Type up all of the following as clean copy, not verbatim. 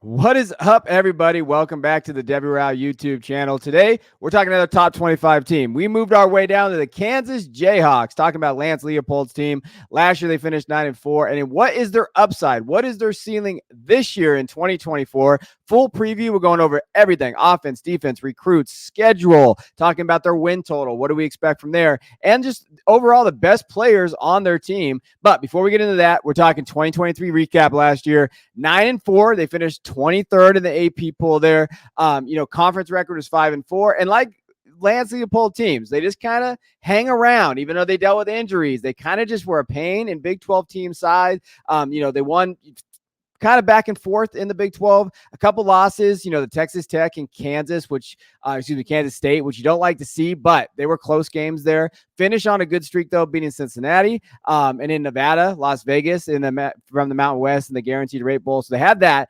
What is up, everybody? Welcome back to the Debbie Rao YouTube channel. Today, we're talking another top 25 team. We moved our way down to the Kansas Jayhawks, talking about Lance Leopold's team. Last year, they finished 9-4. And what is their upside? What is their ceiling this year in 2024? Full preview. We're going over everything: offense, defense, recruits, schedule, talking about their win total. What do we expect from there? And just overall, the best players on their team. But before we get into that, we're talking 2023 recap last year. 9-4. They finished 23rd in the AP poll there. Conference record was 5-4. And like Lance Leopold teams, they just kind of hang around, even though they dealt with injuries. They kind of just were a pain in Big 12 team side. They won kind of back and forth in the Big 12, a couple losses, the Texas Tech and Kansas, Kansas State, which you don't like to see, but they were close games there. Finish on a good streak, though, beating Cincinnati, and in Nevada, Las Vegas, from the Mountain West in the Guaranteed Rate Bowl. So they had that.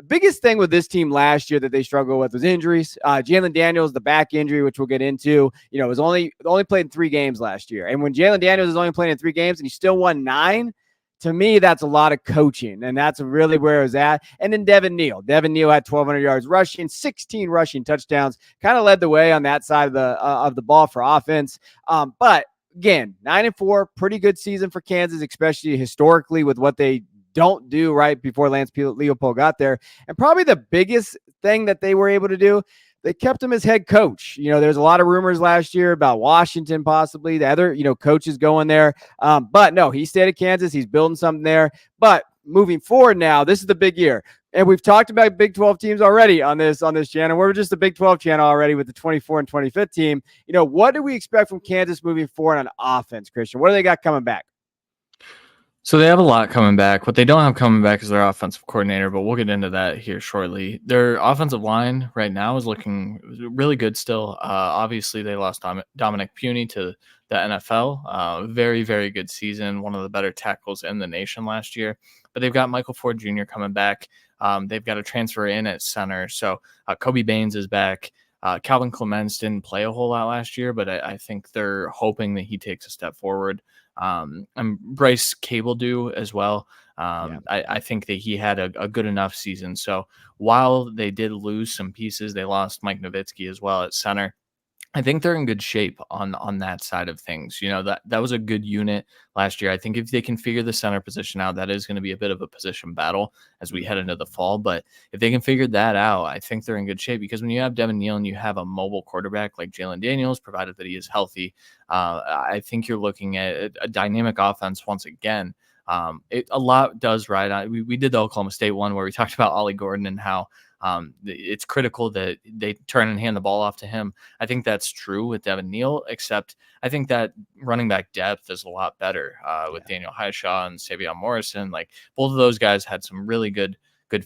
Biggest thing with this team last year that they struggled with was injuries. Jalen Daniels, the back injury, which we'll get into, was only played in 3 games last year. And when Jalen Daniels is only playing in 3 games and he still won 9, to me, that's a lot of coaching, and that's really where it was at. And then Devin Neal. Devin Neal had 1,200 yards rushing, 16 rushing touchdowns, kind of led the way on that side of the ball for offense. But again, 9-4, pretty good season for Kansas, especially historically with what they don't do right before Lance Leopold got there. And probably the biggest thing that they were able to do, they kept him as head coach. There's a lot of rumors last year about Washington, possibly the other, coaches going there. But no, he stayed at Kansas. He's building something there. But moving forward now, this is the big year. And we've talked about Big 12 teams already on this channel. We're just a Big 12 channel already with the 24 and 25th team. What do we expect from Kansas moving forward on offense, Christian? What do they got coming back? So they have a lot coming back. What they don't have coming back is their offensive coordinator, but we'll get into that here shortly. Their offensive line right now is looking really good still. Obviously, they lost Dominic Puny to the NFL. Very, very good season. One of the better tackles in the nation last year. But they've got Michael Ford Jr. coming back. They've got a transfer in at center. So Kobe Baines is back. Calvin Clements didn't play a whole lot last year, but I think they're hoping that he takes a step forward. And Bryce Cable do as well. I think that he had a good enough season. So while they did lose some pieces, they lost Mike Nowitzki as well at center. I think they're in good shape on that side of things. That was a good unit last year. I think if they can figure the center position out, that is going to be a bit of a position battle as we head into the fall. But if they can figure that out, I think they're in good shape, because when you have Devin Neal and you have a mobile quarterback like Jalen Daniels, provided that he is healthy, I think you're looking at a dynamic offense once again. A lot does ride on. We did the Oklahoma State one where we talked about Ollie Gordon and how it's critical that they turn and hand the ball off to him. I think that's true with Devin Neal, except I think that running back depth is a lot better with Daniel Highshaw and Savion Morrison. Like, both of those guys had some really good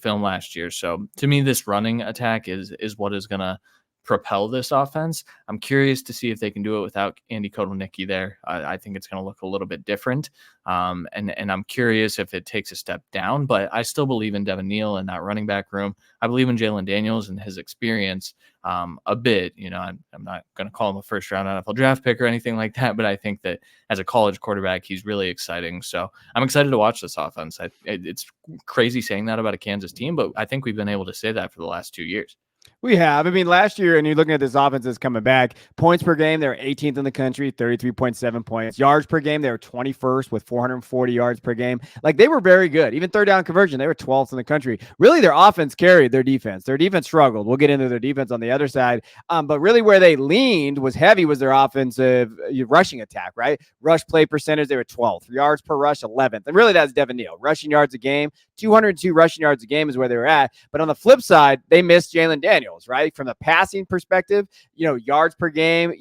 film last year. So to me, this running attack is what is going to propel this offense. I'm curious to see if they can do it without Andy Kotelnicki there. I think it's going to look a little bit different. And I'm curious if it takes a step down, but I still believe in Devin Neal and that running back room. I believe in Jalen Daniels and his experience a bit. I'm not going to call him a first round NFL draft pick or anything like that, but I think that as a college quarterback, he's really exciting. So I'm excited to watch this offense. It's crazy saying that about a Kansas team, but I think we've been able to say that for the last 2 years. We have. I mean, last year, and you're looking at this offense that's coming back, points per game, they're 18th in the country, 33.7 points. Yards per game, they were 21st with 440 yards per game. Like, they were very good. Even third down conversion, they were 12th in the country. Really, their offense carried their defense. Their defense struggled. We'll get into their defense on the other side. But really where they leaned was their offensive rushing attack, right? Rush play percentage, they were 12th. Yards per rush, 11th. And really, that's Devin Neal. Rushing yards a game, 202 rushing yards a game is where they were at. But on the flip side, they missed Jalen Daniels, right? From the passing perspective, yards per game,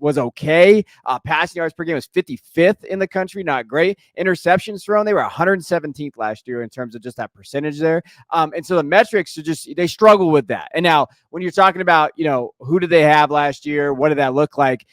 was okay. Passing yards per game was 55th in the country, not great. Interceptions thrown, they were 117th last year in terms of just that percentage there. And so the metrics are they struggle with that. And now when you're talking about, who did they have last year? What did that look like?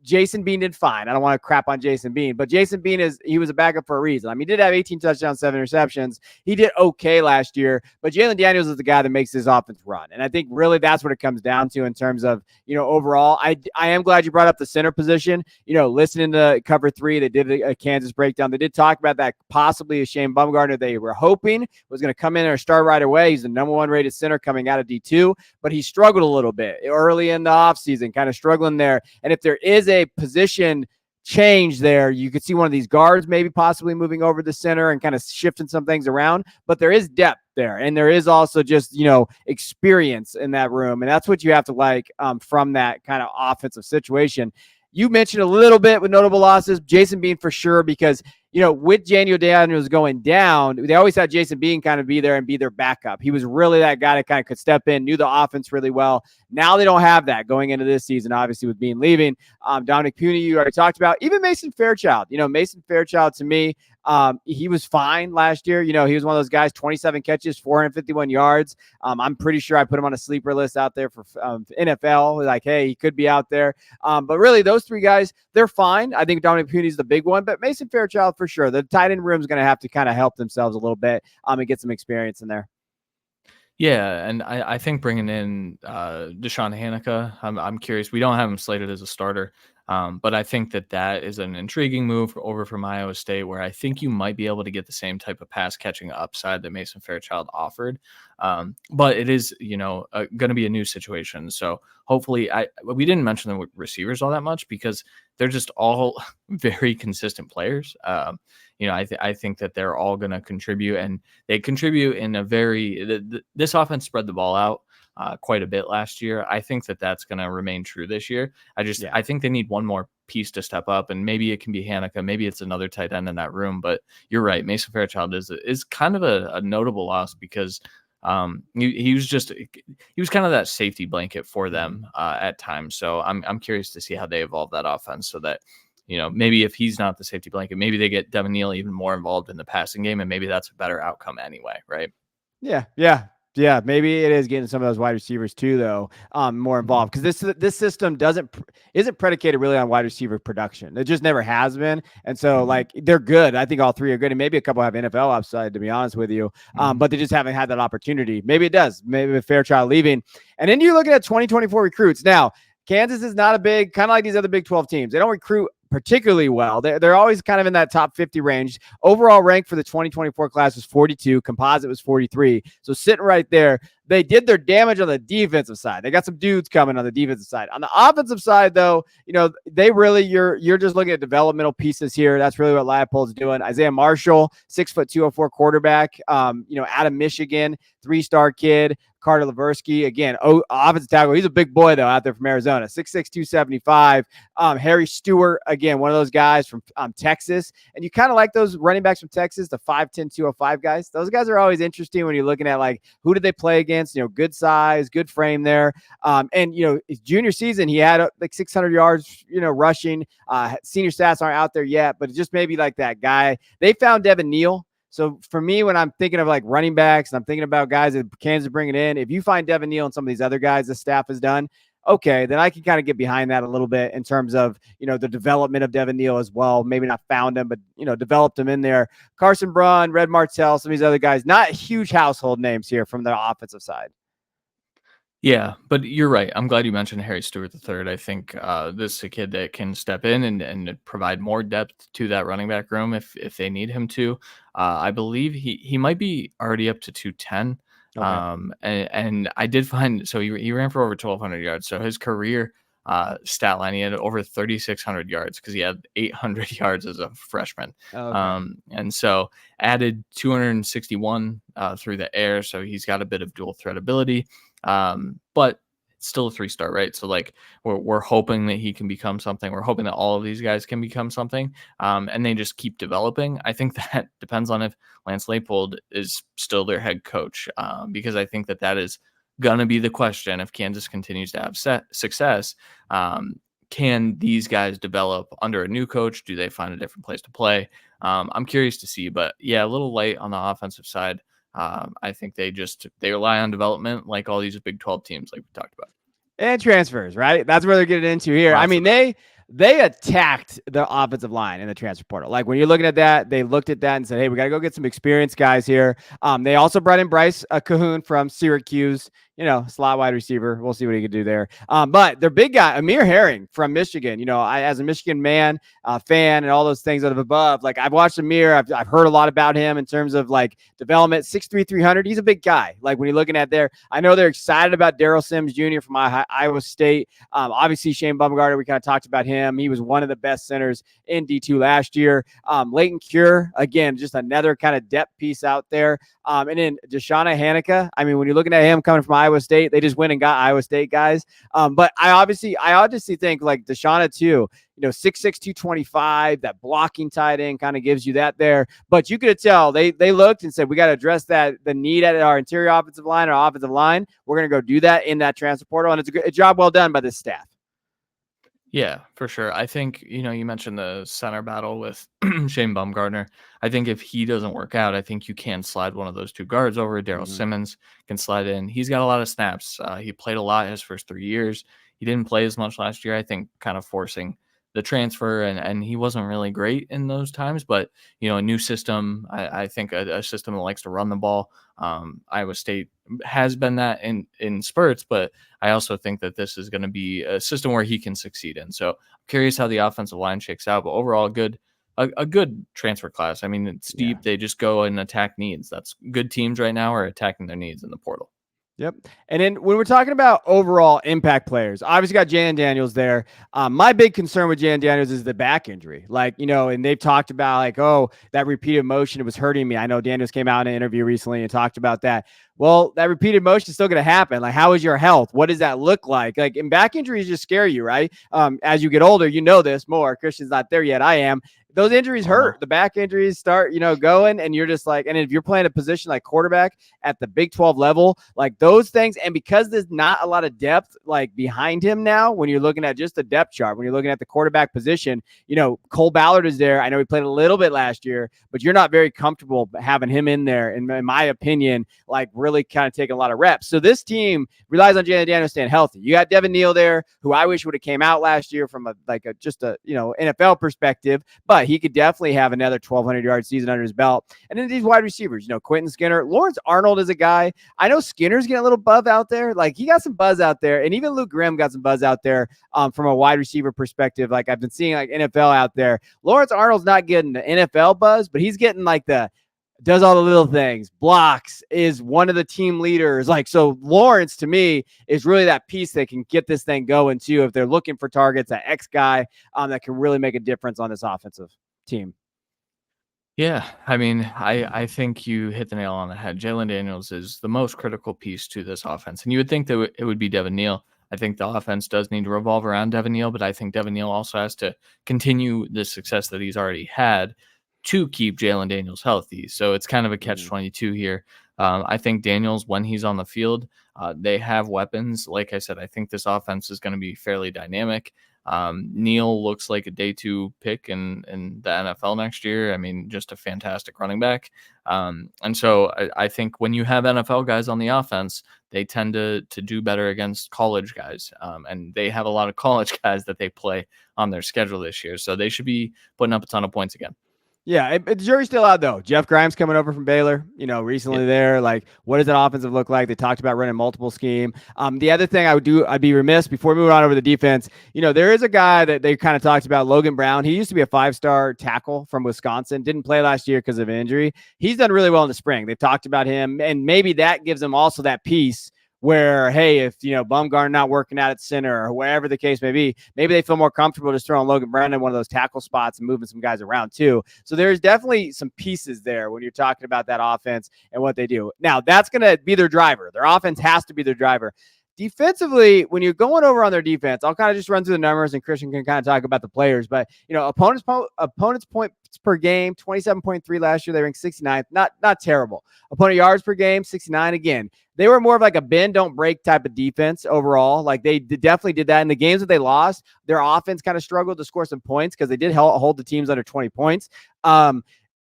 Jason Bean did fine. I don't want to crap on Jason Bean, but Jason Bean he was a backup for a reason. I mean, he did have 18 touchdowns, 7 interceptions. He did okay last year, but Jalen Daniels is the guy that makes this offense run. And I think really that's what it comes down to in terms of, overall. I am glad you brought up the center position. Listening to Cover 3, they did a Kansas breakdown. They did talk about that possibly a Shane Bumgarner they were hoping was going to come in or start right away. He's the number 1 rated center coming out of D2, but he struggled a little bit early in the offseason, kind of struggling there. And if there is a position change there, you could see one of these guards maybe possibly moving over the center and kind of shifting some things around, but there is depth there, and there is also just experience in that room, and that's what you have to like from that kind of offensive situation. You mentioned a little bit with notable losses, Jason Bean for sure, because with Daniel Daniels going down, they always had Jason Bean kind of be there and be their backup. He was really that guy that kind of could step in, knew the offense really well. Now they don't have that going into this season, obviously, with Bean leaving. Dominic Puny, you already talked about. Even Mason Fairchild. Mason Fairchild, to me, he was fine last year. He was one of those guys, 27 catches, 451 yards. I'm pretty sure I put him on a sleeper list out there for NFL. Like, hey, he could be out there. But really, those 3 guys, they're fine. I think Dominic Puny is the big one, but Mason Fairchild for sure. The tight end room is going to have to kind of help themselves a little bit and get some experience in there. Yeah, and I think bringing in Deshaun Hanukkah, I'm curious. We don't have him slated as a starter, but I think that is an intriguing move over from Iowa State, where I think you might be able to get the same type of pass catching upside that Mason Fairchild offered. But it is, going to be a new situation. So hopefully, we didn't mention the receivers all that much because they're just all very consistent players. I think that they're all going to contribute, and they contribute in a very. This offense spread the ball out quite a bit last year. I think that's going to remain true this year. I think they need one more piece to step up, and maybe it can be Hanukkah, maybe it's another tight end in that room. But you're right, Mason Fairchild is kind of a notable loss because he was kind of that safety blanket for them at times. So I'm curious to see how they evolve that offense so that. Maybe if he's not the safety blanket, maybe they get Devin Neal even more involved in the passing game, and maybe that's a better outcome anyway, right? Yeah, maybe it is getting some of those wide receivers too, though, more involved, because this system isn't predicated really on wide receiver production. It just never has been, and so like they're good. I think all 3 are good, and maybe a couple have NFL upside, to be honest with you, but they just haven't had that opportunity. Maybe it does. Maybe with Fairchild leaving, and then you're looking at 2024 recruits now. Kansas is not a big, kind of like these other Big 12 teams. They don't recruit particularly well. They're always kind of in that top 50 range. Overall rank for the 2024 class was 42. Composite was 43. So sitting right there, they did their damage on the defensive side. They got some dudes coming on the defensive side. On the offensive side, though, they really, you're just looking at developmental pieces here. That's really what Leipold's doing. Isaiah Marshall, 6'2", 204 quarterback, out of Michigan, 3-star kid. Carter Leversky, again, offensive tackle. He's a big boy, though, out there from Arizona, 6'6", 275. Harry Stewart, again, one of those guys from Texas. And you kind of like those running backs from Texas, the 5'10", 205 guys. Those guys are always interesting when you're looking at, like, who did they play against? Good size, good frame there. And his junior season, he had like 600 yards, rushing. Senior stats aren't out there yet, but just maybe like that guy. They found Devin Neal. So for me, when I'm thinking of like running backs and I'm thinking about guys that Kansas bringing in, if you find Devin Neal and some of these other guys the staff has done, okay, then I can kind of get behind that a little bit in terms of, the development of Devin Neal as well. Maybe not found him, but, developed him in there. Carson Braun, Red Martell, some of these other guys, not huge household names here from the offensive side. Yeah, but you're right. I'm glad you mentioned Harry Stewart III. I think this is a kid that can step in and provide more depth to that running back room if they need him to. I believe he might be already up to 210. Okay. And I did find, so he ran for over 1,200 yards. So his career stat line, he had over 3,600 yards because he had 800 yards as a freshman. Okay. And so added 261 through the air. So he's got a bit of dual threat ability. But it's still a 3-star, right? So like we're hoping that he can become something. We're hoping that all of these guys can become something. And they just keep developing. I think that depends on if Lance Leipold is still their head coach. Because I think that is going to be the question. If Kansas continues to have success, can these guys develop under a new coach? Do they find a different place to play? I'm curious to see, but yeah, a little light on the offensive side. I think they rely on development like all these Big 12 teams like we talked about. And transfers, right? That's where they're getting into here. I mean, they attacked the offensive line in the transfer portal. Like when you're looking at that, they looked at that and said, hey, we got to go get some experienced guys here. They also brought in Bryce Cahoon from Syracuse, slot wide receiver. We'll see what he can do there. But their big guy, Amir Herring from Michigan, as a Michigan man, fan, and all those things out of above, like I've watched Amir. I've heard a lot about him in terms of like development, 6'3", 300. He's a big guy. Like when you're looking at there, I know they're excited about Darrell Sims Jr. from Iowa State. Obviously, Shane Bumgarner, we kind of talked about him. He was one of the best centers in D2 last year. Leighton Cure, again, just another kind of depth piece out there. And then Deshauna Hanukkah. I mean, when you're looking at him coming from Iowa State, they just went and got Iowa State guys. But I obviously think like Deshauna too, 6'6", 225, that blocking tight end kind of gives you that there. But you could tell they looked and said, we got to address the need at our interior offensive line, our offensive line. We're going to go do that in that transfer portal. And it's a job well done by this staff. Yeah, for sure. I think, you mentioned the center battle with Shane Bumgarner. I think if he doesn't work out, I think you can slide one of those two guards over. Darrell Simmons can slide in. He's got a lot of snaps. He played a lot his first 3 years. He didn't play as much last year, I think, kind of forcing the transfer, and he wasn't really great in those times. But, a new system, I think a system that likes to run the ball. Iowa State has been that in spurts, but I also think that this is going to be a system where he can succeed in. So I'm curious how the offensive line shakes out, but overall a good transfer class. I mean, it's deep. They just go and attack needs. That's good teams right now are attacking their needs in the portal. Yep. And then when we're talking about overall impact players, obviously got Jan Daniels there. My big concern with Jan Daniels is the back injury. Like, and they've talked about like, oh, that repeated motion, it was hurting me. I know Daniels came out in an interview recently and talked about that. Well, that repeated motion is still going to happen. Like, how is your health? What does that look like? Like, and back injuries just scare you, right? As you get older, this more. Christian's not there yet. I am. Those injuries hurt. The back injuries start, going, and you're just like, and if you're playing a position like quarterback at the Big 12 level, like those things, and because there's not a lot of depth like behind him now, when you're looking at just the depth chart, when you're looking at the quarterback position, Cole Ballard is there. I know he played a little bit last year, but you're not very comfortable having him in there, in my opinion, like really kind of taking a lot of reps. So this team relies on Jalen Daniels staying healthy. You got Devin Neal there, who I wish would have came out last year from just a NFL perspective, but he could definitely have another 1,200 yard season under his belt. And then these wide receivers, Quentin Skinner, Lawrence Arnold is a guy. I know Skinner's getting a little buzz out there. Like he got some buzz out there, and even Luke Grimm got some buzz out there from a wide receiver perspective. Like I've been seeing like NFL out there. Lawrence Arnold's not getting the NFL buzz, but he's getting like does all the little things, blocks, is one of the team leaders. Like, so Lawrence to me is really that piece that can get this thing going too. If they're looking for targets, that X guy that can really make a difference on this offensive team. Yeah, I mean, I think you hit the nail on the head. Jalen Daniels is the most critical piece to this offense, and you would think that it would be Devin Neal. I think the offense does need to revolve around Devin Neal, but I think Devin Neal also has to continue the success that he's already had to keep Jalen Daniels healthy. So it's kind of a catch-22 here. I think Daniels, when he's on the field, they have weapons. Like I said, I think this offense is going to be fairly dynamic. Neal looks like a day 2 pick in the NFL next year. I mean, just a fantastic running back. And so I think when you have NFL guys on the offense, they tend to do better against college guys. And they have a lot of college guys that they play on their schedule this year. So they should be putting up a ton of points again. Yeah, the jury's still out, though. Jeff Grimes coming over from Baylor, recently there. Like, what does that offensive look like? They talked about running multiple scheme. The other thing I'd be remiss before we move on over the defense, there is a guy that they kind of talked about, Logan Brown. He used to be a 5-star tackle from Wisconsin. Didn't play last year because of injury. He's done really well in the spring. They've talked about him, and maybe that gives them also that piece where, hey, if, Bumgarner not working out at center or wherever the case may be, maybe they feel more comfortable just throwing Logan Brown in one of those tackle spots and moving some guys around too. So there's definitely some pieces there when you're talking about that offense and what they do. Now, that's going to be their driver. Their offense has to be their driver. Defensively, when you're going over on their defense, I'll kind of just run through the numbers and Christian can kind of talk about the players. But, opponents points per game, 27.3 last year. They ranked 69th. Not terrible. Opponent yards per game, 69 again. They were more of like a bend, don't break type of defense overall. Like they definitely did that in the games that they lost. Their offense kind of struggled to score some points because they did hold the teams under 20 points.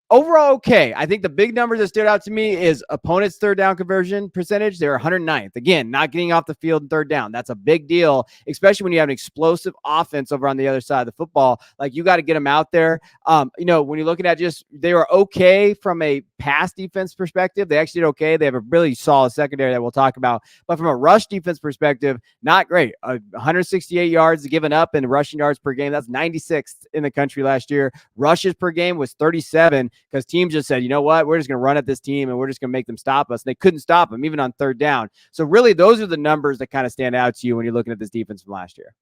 Overall, okay. I think the big numbers that stood out to me is opponents' third down conversion percentage. They're 109th. Again, not getting off the field in third down. That's a big deal, especially when you have an explosive offense over on the other side of the football. Like, you got to get them out there. When you're looking at just, they were okay from a pass defense perspective. They actually did okay. They have a really solid secondary that we'll talk about. But from a rush defense perspective, not great. 168 yards given up in rushing yards per game. That's 96th in the country last year. Rushes per game was 37 because teams just said, you know what, we're just going to run at this team and we're just going to make them stop us. And they couldn't stop them even on third down. So really, those are the numbers that kind of stand out to you when you're looking at this defense from last year.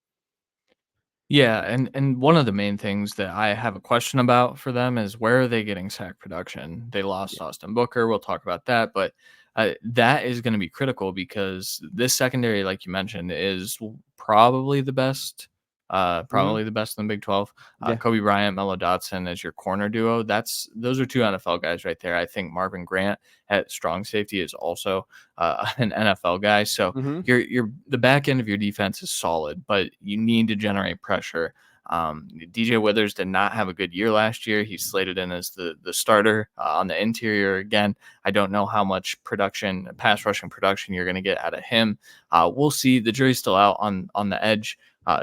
Yeah, and one of the main things that I have a question about for them is where are they getting sack production? They lost Austin Booker. We'll talk about that, but that is going to be critical because this secondary, like you mentioned, is probably the best. Probably the best in the Big 12. Yeah. Kobe Bryant, Melo Dotson as your corner duo. Those are two NFL guys right there. I think Marvin Grant at strong safety is also an NFL guy. So your the back end of your defense is solid, but you need to generate pressure. DJ Withers did not have a good year last year. He's slated in as the starter on the interior again. I don't know how much production, pass rushing production, you're going to get out of him. We'll see. The jury's still out on the edge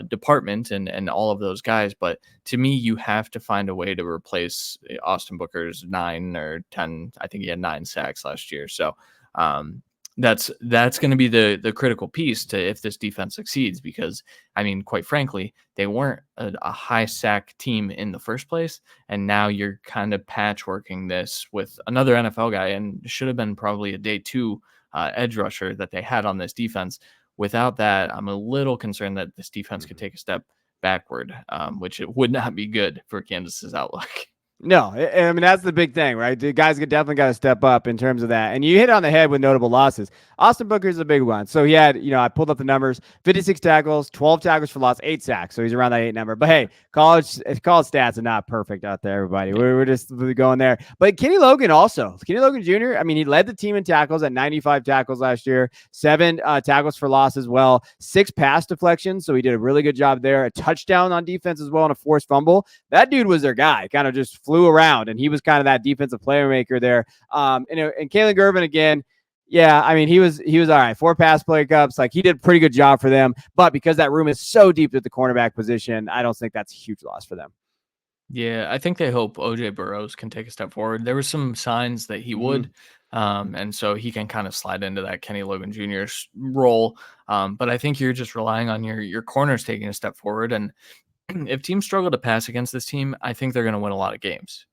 department and all of those guys. But to me, you have to find a way to replace Austin Booker's 9 or 10. I think he had 9 sacks last year. So that's going to be the critical piece to if this defense succeeds, because I mean, quite frankly, they weren't a high sack team in the first place, and now you're kind of patchworking this with another NFL guy, and should have been probably a day 2 edge rusher that they had on this defense. Without that, I'm a little concerned that this defense could take a step backward, which it would not be good for Kansas's outlook. No, I mean, that's the big thing, right? The guys definitely got to step up in terms of that. And you hit on the head with notable losses. Austin Booker is a big one. So he had, I pulled up the numbers, 56 tackles, 12 tackles for loss, 8 sacks. So he's around that 8 number. But hey, college stats are not perfect out there, everybody. Yeah. We're just going there. But Kenny Logan Jr., I mean, he led the team in tackles at 95 tackles last year, 7 tackles for loss as well, 6 pass deflections. So he did a really good job there. A touchdown on defense as well, and a forced fumble. That dude was their guy, kind of just flew around, and he was kind of that defensive playmaker there. And Kalen Gervin again, yeah, I mean, he was all right. 4 pass play cups, like he did a pretty good job for them. But because that room is so deep at the cornerback position, I don't think that's a huge loss for them. Yeah, I think they hope OJ Burroughs can take a step forward. There were some signs that he would, and so he can kind of slide into that Kenny Logan Jr.'s role. But I think you're just relying on your corners taking a step forward, and if teams struggle to pass against this team, I think they're going to win a lot of games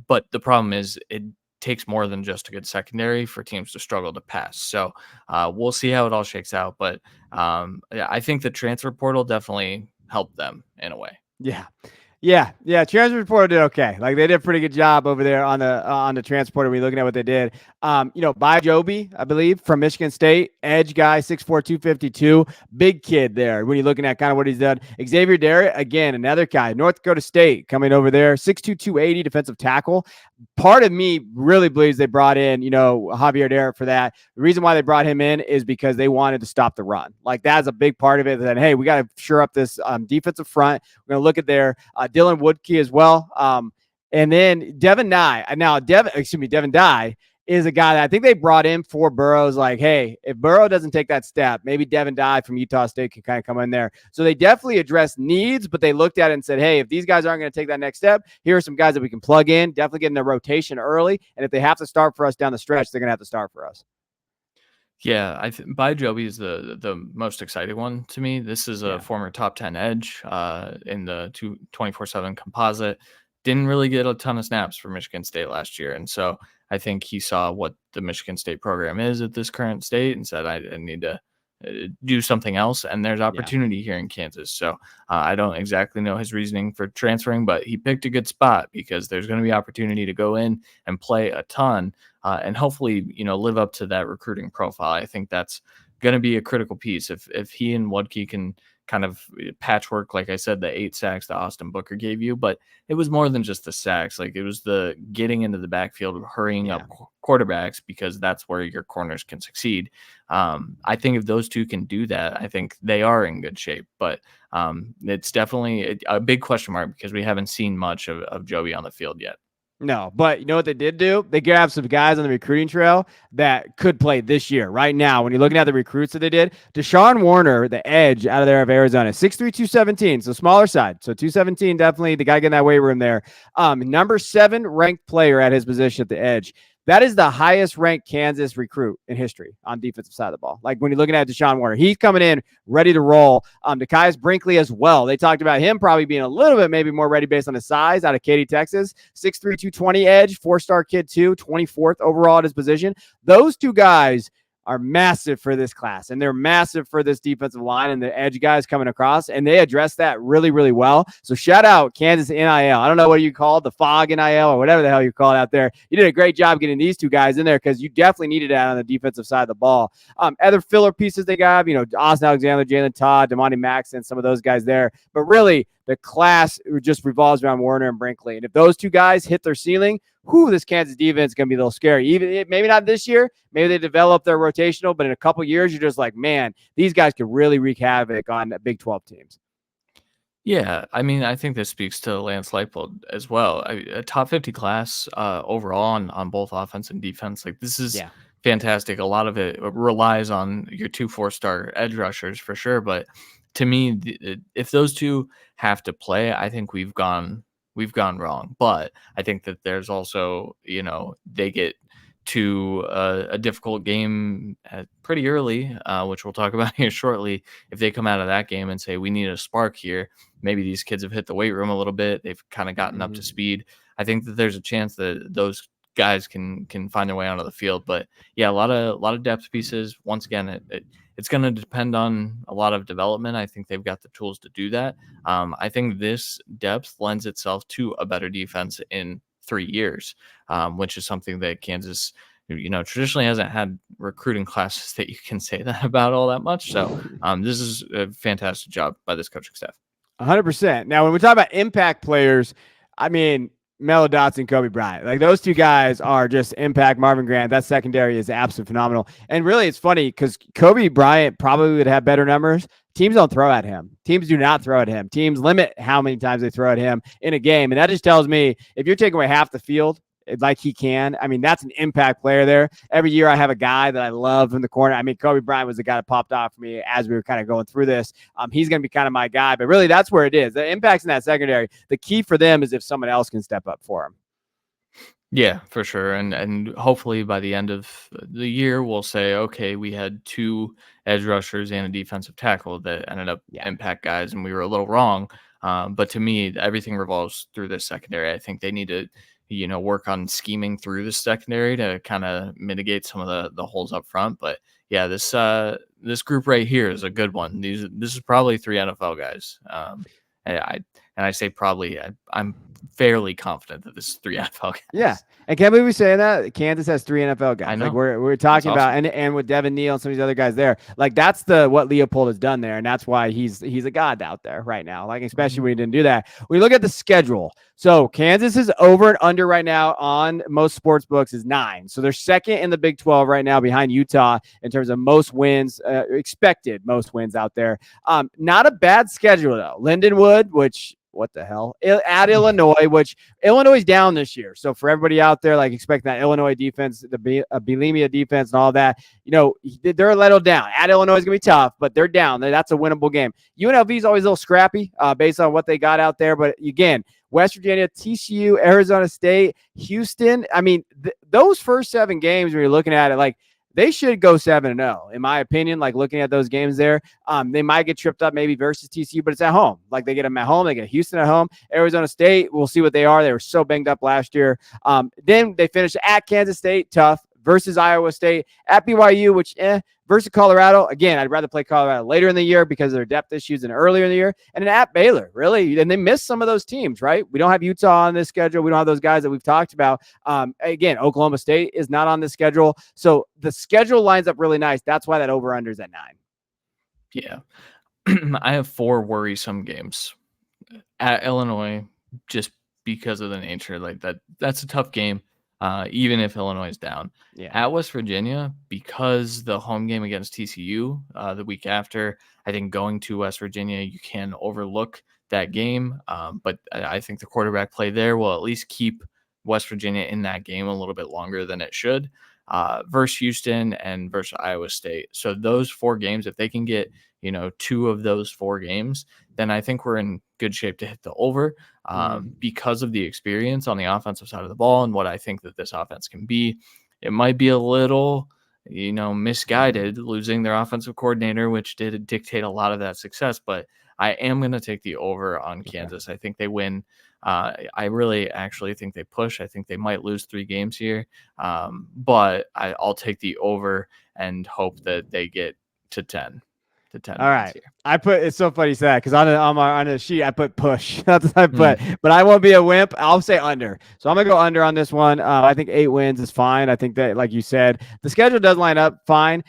but the problem is it takes more than just a good secondary for teams to struggle to pass. So we'll see how it all shakes out. But I think the transfer portal definitely helped them in a way. Yeah. Transfer portal did okay. Like, they did a pretty good job over there on the transporter. When you're looking at what they did, By Joby, I believe, from Michigan State, edge guy, 6'4", 252, big kid there. When you're looking at kind of what he's done, Xavier Darrett, again, another guy, North Dakota State, coming over there, 6'2", 280, defensive tackle. Part of me really believes they brought in, Javier Darrett for that. The reason why they brought him in is because they wanted to stop the run. Like, that's a big part of it. That, hey, we got to shore up this defensive front. We're going to look at their Dylan Woodkey as well. And then Devin Dye. Now, Devin Dye is a guy that I think they brought in for Burrows. Like, hey, if Burrow doesn't take that step, maybe Devin Dye from Utah State can kind of come in there. So they definitely addressed needs, but they looked at it and said, hey, if these guys aren't going to take that next step, here are some guys that we can plug in, definitely get in the rotation early. And if they have to start for us down the stretch, they're going to have to start for us. Yeah, By Joby is the most exciting one to me. This is a former top 10 edge in the 24/7 composite. Didn't really get a ton of snaps for Michigan State last year. And so I think he saw what the Michigan State program is at this current state and said, I need to do something else. And there's opportunity here in Kansas. So I don't exactly know his reasoning for transferring, but he picked a good spot because there's going to be opportunity to go in and play a ton and hopefully, live up to that recruiting profile. I think that's going to be a critical piece. If he and Woodkey can kind of patchwork, like I said, the 8 sacks that Austin Booker gave you, but it was more than just the sacks. Like, it was the getting into the backfield, hurrying up quarterbacks, because that's where your corners can succeed. I think if those two can do that, I think they are in good shape, but it's definitely a big question mark because we haven't seen much of Joby on the field yet. No, but you know what they did do? They grabbed some guys on the recruiting trail that could play this year, right now. When you're looking at the recruits that they did, Deshaun Warner, the edge out of there of Arizona, 6'3", 217, so smaller side. So 217, definitely the guy getting that weight room there. Number 7 ranked player at his position at the edge. That is the highest ranked Kansas recruit in history on defensive side of the ball. Like when you're looking at Deshaun Warner, he's coming in ready to roll. Nekias Brinkley as well. They talked about him probably being a little bit maybe more ready based on his size out of Katy, Texas. 6'3", 220 edge, 4-star kid too, 24th overall at his position. Those two guys are massive for this class, and they're massive for this defensive line and the edge guys coming across, and they address that really, really well. So shout out Kansas NIL. I don't know what you call it, the fog NIL or whatever the hell you call it out there. You did a great job getting these two guys in there because you definitely needed that on the defensive side of the ball. Other filler pieces they got, Austin Alexander, Jalen Todd, Damani Maxson, some of those guys there. But really, the class just revolves around Warner and Brinkley. And if those two guys hit their ceiling, this Kansas defense is going to be a little scary. Even maybe not this year. Maybe they develop their rotational, but in a couple years, you're just like, man, these guys could really wreak havoc on Big 12 teams. Yeah, I mean, I think this speaks to Lance Leipold as well. A top 50 class overall on both offense and defense. Like this is fantastic. A lot of it relies on your 2 4-star edge rushers for sure. But to me, if those two have to play, I think we've gone wrong. But I think that there's also, they get to a difficult game pretty early, which we'll talk about here shortly. If they come out of that game and say, we need a spark here, maybe these kids have hit the weight room a little bit. They've kind of gotten up to speed. I think that there's a chance that those guys can find their way onto the field. But yeah, a lot of depth pieces. Once again, it's going to depend on a lot of development. I think they've got the tools to do that. I think this depth lends itself to a better defense in 3 years, which is something that Kansas, traditionally hasn't had recruiting classes that you can say that about all that much. So this is a fantastic job by this coaching staff. 100%. Now, when we talk about impact players, I mean, Melo Dotson, Kobe Bryant, like those two guys are just impact. Marvin Grant, that secondary is absolutely phenomenal. And really, it's funny because Kobe Bryant probably would have better numbers. Teams don't throw at him. Teams do not throw at him. Teams limit how many times they throw at him in a game. And that just tells me if you're taking away half the field, like he can. I mean, that's an impact player there. Every year I have a guy that I love in the corner. I mean, Kobe Bryant was the guy that popped off for me as we were kind of going through this. He's going to be kind of my guy, but really that's where it is. The impact's in that secondary. The key for them is if someone else can step up for him. Yeah, for sure. And hopefully by the end of the year, we'll say, okay, we had 2 edge rushers and a defensive tackle that ended up impact guys, and we were a little wrong. But to me, everything revolves through this secondary. I think they need to, work on scheming through the secondary to kind of mitigate some of the holes up front. But yeah, this group right here is a good one. This is probably 3 NFL guys. And I say probably. I'm fairly confident that this is 3 NFL guys. Yeah. And can't believe we saying that Kansas has 3 NFL guys. I know. Like we're talking about, and with Devin Neal and some of these other guys there, like that's what Leopold has done there, and that's why he's a god out there right now. Like especially when he didn't do that. We look at the schedule. So Kansas is over and under right now on most sports books is 9. So they're second in the Big 12 right now behind Utah in terms of most wins, expected most wins out there. Not a bad schedule though. Lindenwood, which what the hell at Illinois, which Illinois is down this year. So for everybody out there, like expecting that Illinois defense, the Bielema defense and all that, they're a little down. At Illinois is going to be tough, but they're down. That's a winnable game. UNLV is always a little scrappy based on what they got out there. But again, West Virginia, TCU, Arizona State, Houston. I mean, those first 7 games when you're looking at it, like they should go 7-0, in my opinion. Like looking at those games there, they might get tripped up maybe versus TCU, but it's at home. Like they get them at home, they get Houston at home. Arizona State, we'll see what they are. They were so banged up last year. Then they finished at Kansas State, tough, versus Iowa State, at BYU, which versus Colorado. Again, I'd rather play Colorado later in the year because of their depth issues than earlier in the year. And then at Baylor, really. And they missed some of those teams, right? We don't have Utah on this schedule. We don't have those guys that we've talked about. Again, Oklahoma State is not on the schedule. So the schedule lines up really nice. That's why that over-under is at 9. Yeah. I have 4 worrisome games at Illinois just because of the nature. Like that's a tough game. Even if Illinois is down. At West Virginia, because the home game against TCU the week after, I think going to West Virginia, you can overlook that game. But I think the quarterback play there will at least keep West Virginia in that game a little bit longer than it should, versus Houston and versus Iowa State. So those 4 games, if they can get, 2 of those 4 games, then I think we're in good shape to hit the over, because of the experience on the offensive side of the ball and what I think that this offense can be. It might be a little, misguided losing their offensive coordinator, which did dictate a lot of that success, but I am going to take the over on Kansas. I think they win. I really actually think they push. I think they might lose 3 games here, but I'll take the over and hope that they get to 10 All wins right. here. It's so funny you say that because on the sheet I put push. That's what I put, but I won't be a wimp. I'll say under. So I'm gonna go under on this one. I think 8 wins is fine. I think that, like you said, the schedule does line up fine.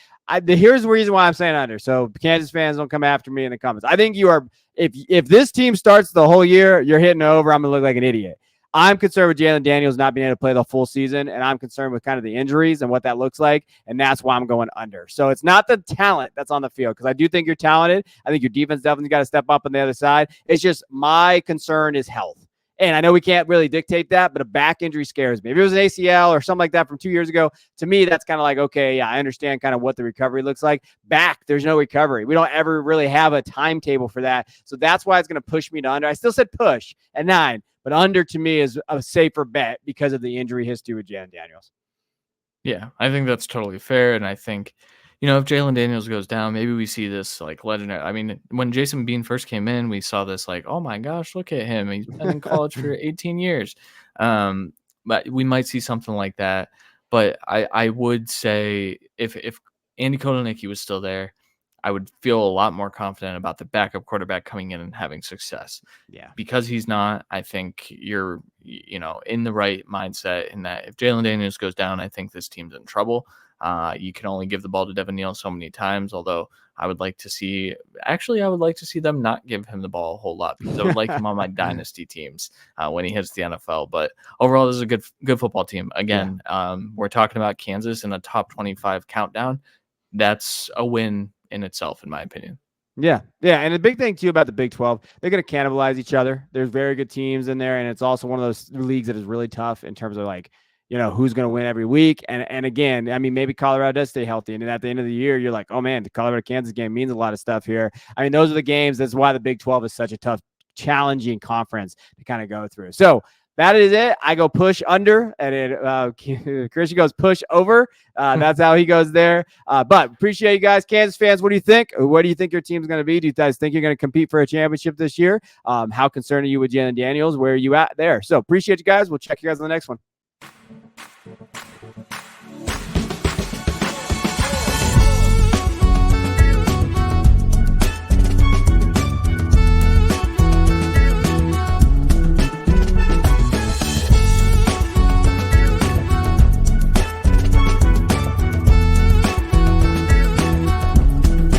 Here's the reason why I'm saying under. So Kansas fans don't come after me in the comments. I think you are. If this team starts the whole year, you're hitting over. I'm gonna look like an idiot. I'm concerned with Jalen Daniels not being able to play the full season, and I'm concerned with kind of the injuries and what that looks like, and that's why I'm going under. So it's not the talent that's on the field, because I do think you're talented. I think your defense definitely got to step up on the other side. It's just my concern is health. And I know we can't really dictate that, but a back injury scares me. If it was an ACL or something like that from 2 years ago, to me, that's kind of like, okay, yeah, I understand kind of what the recovery looks like. Back, there's no recovery. We don't ever really have a timetable for that. So that's why it's going to push me to under. I still said push at 9, but under to me is a safer bet because of the injury history with Jalen Daniels. Yeah, I think that's totally fair. And I think, if Jalen Daniels goes down, maybe we see this like legendary. I mean, when Jason Bean first came in, we saw this like, oh my gosh, look at him. He's been in college for 18 years. But we might see something like that. But I would say if Andy Kotelnicki was still there, I would feel a lot more confident about the backup quarterback coming in and having success. Yeah. Because he's not, I think you're, in the right mindset in that if Jalen Daniels goes down, I think this team's in trouble. You can only give the ball to Devin Neal so many times, although I would like to see them not give him the ball a whole lot, because I would like him on my dynasty teams when he hits the NFL. But overall, this is a good football team. Again, we're talking about Kansas in a top 25 countdown. That's a win in itself, in my opinion. Yeah. And the big thing too about the Big 12, they're going to cannibalize each other. There's very good teams in there, and it's also one of those leagues that is really tough in terms of like, who's going to win every week. And again, I mean, maybe Colorado does stay healthy, and then at the end of the year, you're like, oh man, the Colorado-Kansas game means a lot of stuff here. I mean, those are the games. That's why the Big 12 is such a tough, challenging conference to kind of go through. So that is it. I go push under, and Christian goes push over. That's how he goes there. But appreciate you guys. Kansas fans, what do you think? What do you think your team's going to be? Do you guys think you're going to compete for a championship this year? How concerned are you with Jalen Daniels? Where are you at there? So appreciate you guys. We'll check you guys on the next one.